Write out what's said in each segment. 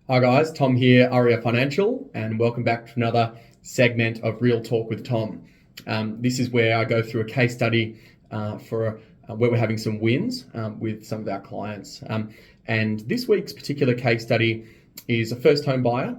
Hi guys, Tom here, Aria Financial, and welcome back to another segment of Real Talk with Tom. This is where I go through a case study for where we're having some wins with some of our clients. And this week's particular case study is a first home buyer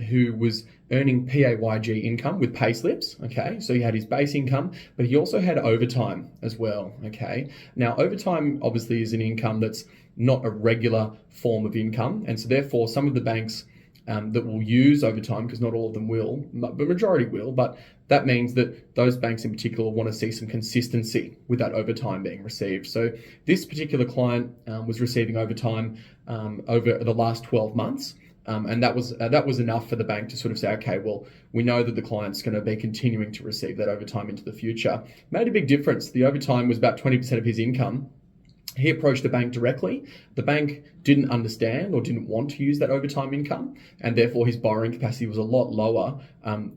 who was earning PAYG income with pay slips. Okay, so he had his base income, but he also had overtime as well. Okay, now overtime obviously is an income that's not a regular form of income, and so therefore some of the banks that will use overtime, because not all of them will, but the majority will, but that means that those banks in particular want to see some consistency with that overtime being received. So this particular client was receiving overtime over the last 12 months. And that was enough for the bank to sort of say, okay, well, we know that the client's going to be continuing to receive that overtime into the future. Made a big difference. The overtime was about 20% of his income. He approached the bank directly. The bank didn't understand or didn't want to use that overtime income, and therefore his borrowing capacity was a lot lower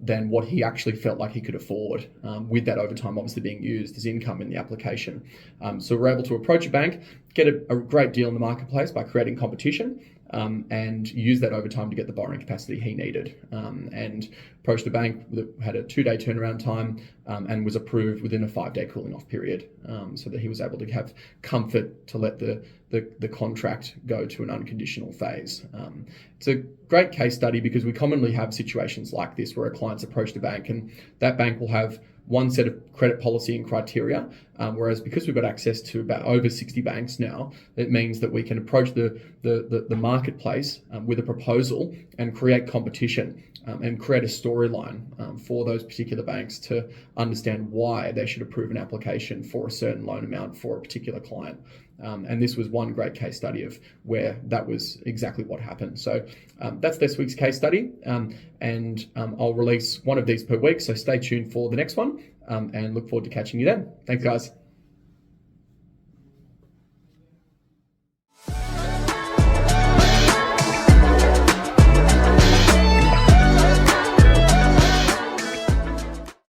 than what he actually felt like he could afford, with that overtime obviously being used as income in the application. So we're able to approach a bank, get a great deal in the marketplace by creating competition, and use that overtime to get the borrowing capacity he needed, and approached the bank that had a 2-day turnaround time, and was approved within a 5-day cooling off period, so that he was able to have comfort to let the contract go to an unconditional phase. It's a great case study because we commonly have situations like this where a client's approached a bank and that bank will have one set of credit policy and criteria, whereas because we've got access to about over 60 banks now, it means that we can approach the marketplace with a proposal and create competition, and create a storyline for those particular banks to understand why they should approve an application for a certain loan amount for a particular client. And this was one great case study of where that was exactly what happened. So that's this week's case study, and I'll release one of these per week, so stay tuned for the next one, and look forward to catching you then. Thanks guys.